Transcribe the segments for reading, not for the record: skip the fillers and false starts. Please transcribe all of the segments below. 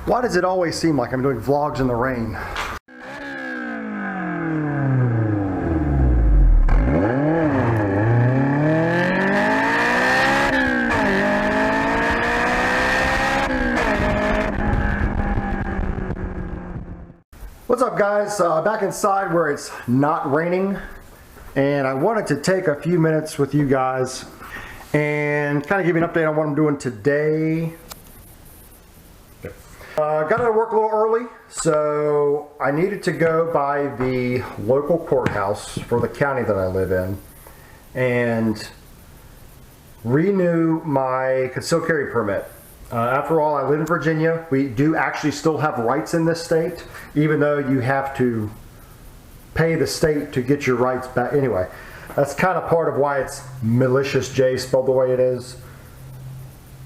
Why does it always seem like I'm doing vlogs in the rain? What's up, guys? Back inside where it's not raining, and I wanted to take a few minutes with you guys and kind of give you an update on what I'm doing today. Got out of work a little early, so I needed to go by the local courthouse for the county that I live in and renew my concealed carry permit. After all, I live in Virginia. We do actually still have rights in this state, even though you have to pay the state to get your rights back. Anyway, that's kind of part of why it's malicious J spelled the way it is.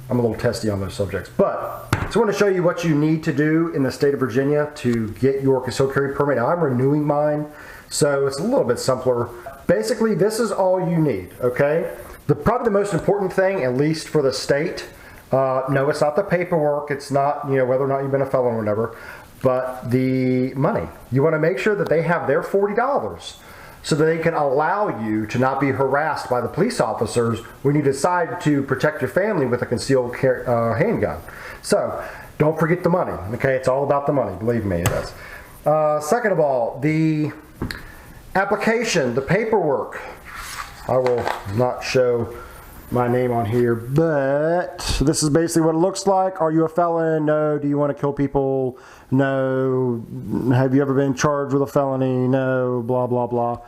I'm a little testy on those subjects, but I just want to show you what you need to do in the state of Virginia to get your concealed carry permit. Now, I'm renewing mine, so it's a little bit simpler. Basically, this is all you need, okay? Probably the most important thing, at least for the state, no, it's not the paperwork, it's not, you know, whether or not you've been a felon or whatever, but the money. You want to make sure that they have their $40 so that they can allow you to not be harassed by the police officers when you decide to protect your family with a concealed handgun. So, don't forget the money, okay? It's all about the money, believe me, it is. Second of all, the application, the paperwork. I will not show my name on here, but this is basically what it looks like. Are you a felon? No. Do you want to kill people? No. Have you ever been charged with a felony? No. Blah, blah, blah.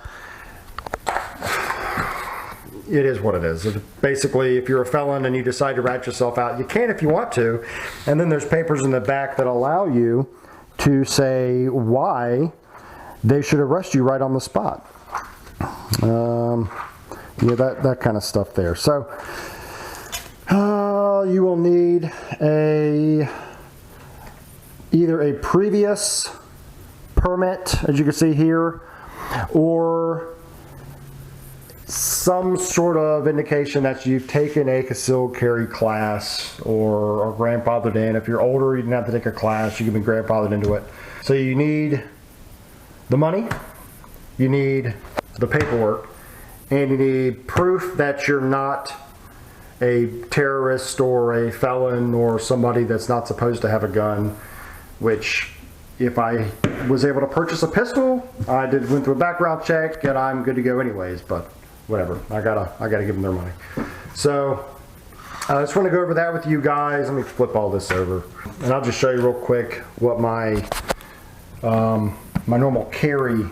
It is what it is. Basically, if you're a felon and you decide to rat yourself out, you can if you want to. And then there's papers in the back that allow you to say why they should arrest you right on the spot. Yeah, that kind of stuff there. So, you will need either a previous permit, as you can see here, or some sort of indication that you've taken a concealed carry class or are grandfathered in. If you're older, you didn't have to take a class, you can be grandfathered into it. So you need the money, you need the paperwork, and you need proof that you're not a terrorist or a felon or somebody that's not supposed to have a gun, which if I was able to purchase a pistol, I went through a background check and I'm good to go anyways, but whatever, I gotta give them their money. So I just want to go over that with you guys. Let me flip all this over and I'll just show you real quick what my my normal carry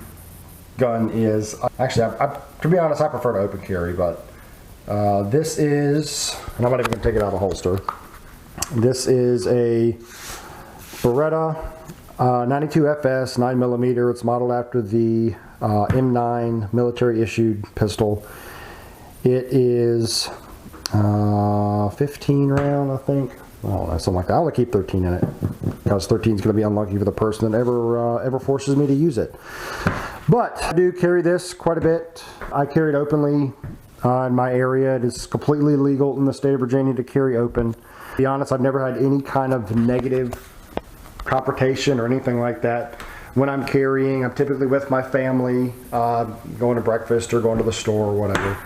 gun is. Actually, to be honest, I prefer to open carry, but this is, and I'm not even going to take it out of the holster. This is a Beretta 92FS 9mm. It's modeled after the M9 military issued pistol. It is 15 round, I think. I don't know, something like that. I'll keep 13 in it because 13 is going to be unlucky for the person that ever forces me to use it. But I do carry this quite a bit. I carry it openly in my area. It is completely legal in the state of Virginia to carry open. To be honest, I've never had any kind of negative confrontation or anything like that. When I'm carrying, I'm typically with my family, going to breakfast or going to the store or whatever.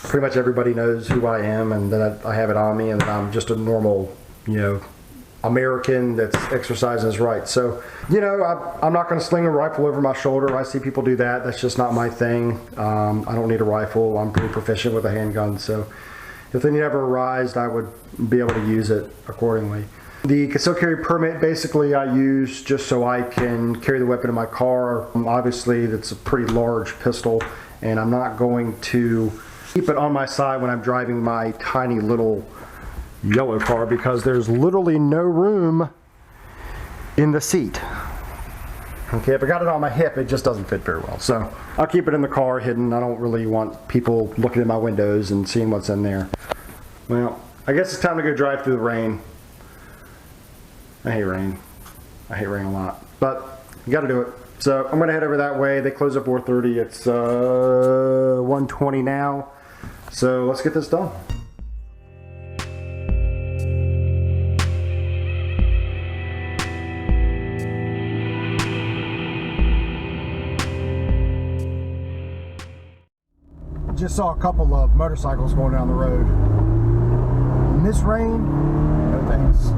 Pretty much everybody knows who I am and that I have it on me and that I'm just a normal, you know, American that's exercising his rights. So, you know, I'm not going to sling a rifle over my shoulder. I see people do that. That's just not my thing. I don't need a rifle. I'm pretty proficient with a handgun. So if the need ever arised, I would be able to use it accordingly. The concealed carry permit, basically I use just so I can carry the weapon in my car. Obviously, it's a pretty large pistol, and I'm not going to keep it on my side when I'm driving my tiny little yellow car because there's literally no room in the seat. Okay, if I got it on my hip, it just doesn't fit very well. So I'll keep it in the car hidden. I don't really want people looking in my windows and seeing what's in there. Well, I guess it's time to go drive through the rain. I hate rain. I hate rain a lot, but you got to do it. So I'm going to head over that way. They close at 4:30. It's 1:20 now. So let's get this done. just saw a couple of motorcycles going down the road. In this rain, no thanks.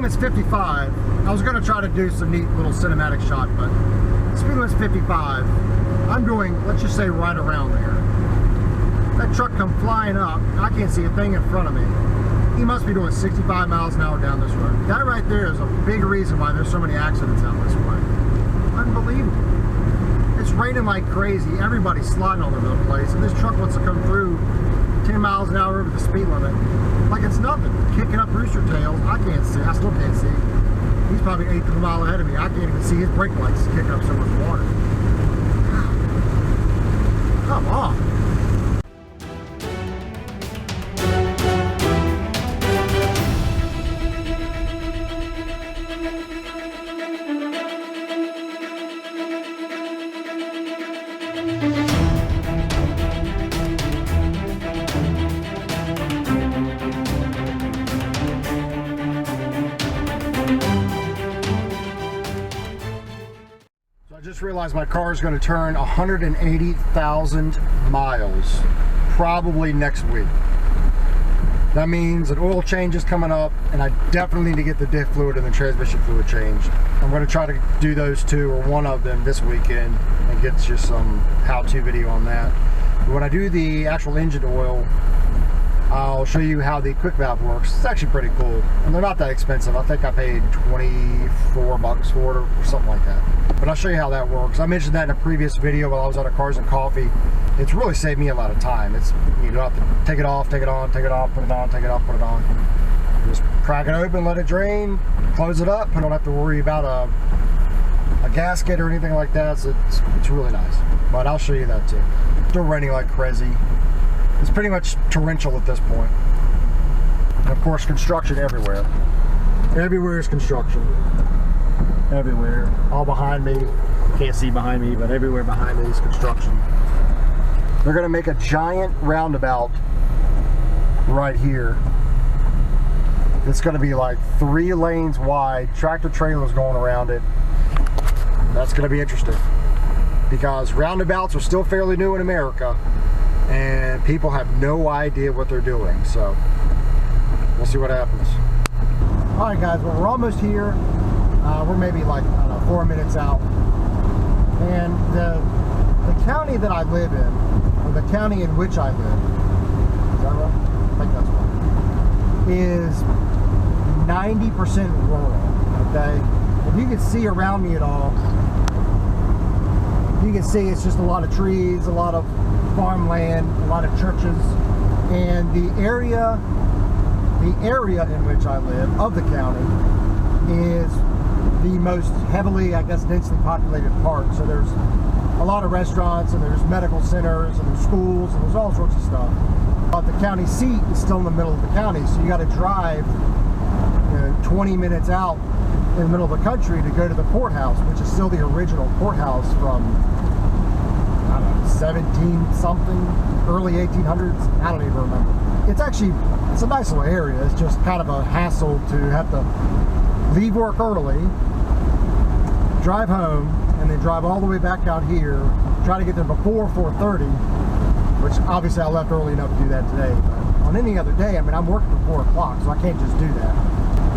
It's 55. I was going to try to do some neat little cinematic shot, but speed limit's 55. I'm going, let's just say, right around there. That truck come flying up. I can't see a thing in front of me. He must be doing 65 miles an hour down this road. That right there is a big reason why there's so many accidents out this way. Unbelievable. It's raining like crazy. Everybody's sliding all over the place, and this truck wants to come through 10 miles an hour over the speed limit like it's nothing, kicking up rooster tails. I can't see. I still can't see. He's probably 1/8 of a mile ahead of me. I can't even see his brake lights kicking up so much water. Come on. I just realized my car is going to turn 180,000 miles probably next week. That means an oil change is coming up, and I definitely need to get the diff fluid and the transmission fluid changed. I'm going to try to do those two or one of them this weekend and get you some how-to video on that. But when I do the actual engine oil, I'll show you how the quick valve works. It's actually pretty cool, and they're not that expensive. I think I paid 24 bucks for it or something like that. But I'll show you how that works. I mentioned that in a previous video while I was out of Cars and Coffee. It's really saved me a lot of time. It's, you don't have to take it off, take it on, take it off, put it on, take it off, put it on. Just crack it open, let it drain, close it up. I don't have to worry about a gasket or anything like that. So it's really nice. But I'll show you that too. Still raining like crazy. It's pretty much torrential at this point. And of course, construction everywhere. Everywhere is construction. Everywhere. All behind me. Can't see behind me, but everywhere behind me is construction. They're going to make a giant roundabout right here. It's going to be like 3 lanes wide. Tractor trailers going around it. That's going to be interesting. Because roundabouts are still fairly new in America. And people have no idea what they're doing, so we'll see what happens. All right, guys, well, we're almost here. We're maybe like, I don't know, 4 minutes out. And the county that I live in, or the county in which I live, is that right? I think that's right, is 90% rural, okay? If you can see around me at all, you can see it's just a lot of trees, a lot of farmland, a lot of churches, and the area in which I live, of the county, is the most heavily, I guess, densely populated part. So there's a lot of restaurants, and there's medical centers, and there's schools, and there's all sorts of stuff. But the county seat is still in the middle of the county, so you got to drive 20 minutes out in the middle of the country to go to the courthouse, which is still the original courthouse from, I don't know, 17 something, early 1800s. I don't even remember. It's a nice little area. It's just kind of a hassle to have to leave work early, drive home, and then drive all the way back out here, try to get there before 4:30, which obviously I left early enough to do that today. But on any other day, I mean, I'm working till 4 o'clock, so I can't just do that.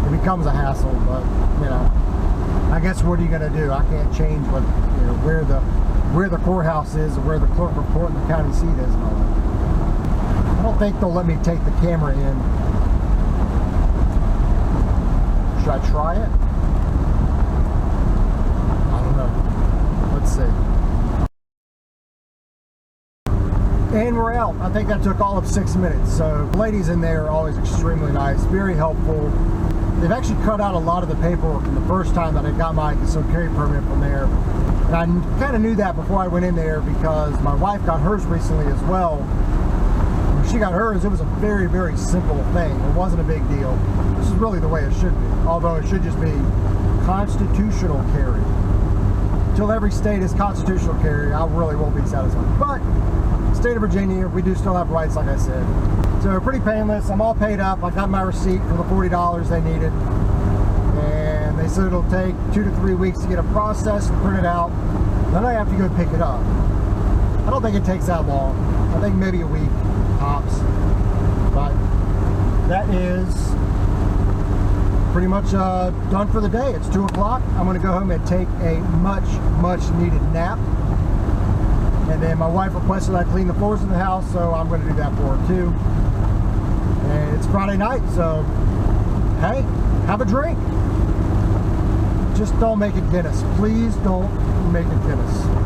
It becomes a hassle, but, you know, I guess what are you going to do? I can't change what, you know, where the courthouse is, or where the clerk of court and the county seat is and all that. I don't think they'll let me take the camera in. Should I try it? I don't know. Let's see. And we're out. I think that took all of 6 minutes. So the ladies in there are always extremely nice, very helpful. They've actually cut out a lot of the paperwork from the first time that I got my concealed carry permit from there. And I kind of knew that before I went in there, because my wife got hers recently as well. she got hers, it was a very, very simple thing. It wasn't a big deal. This is really the way it should be, although it should just be constitutional carry. Until every state is constitutional carry, I really won't be satisfied. But state of Virginia, we do still have rights, like I said. So pretty painless. I'm all paid up. I got my receipt for the $40 they needed. And they said it'll take 2 to 3 weeks to get it processed and printed out. Then I have to go pick it up. I don't think it takes that long. I think maybe a week, tops. But that is pretty much done for the day. It's 2 o'clock. I'm going to go home and take a much, much needed nap. And then my wife requested I clean the floors in the house, so I'm going to do that for her too. And it's Friday night, so hey, have a drink. Just don't make it Guinness. Please don't make it Guinness.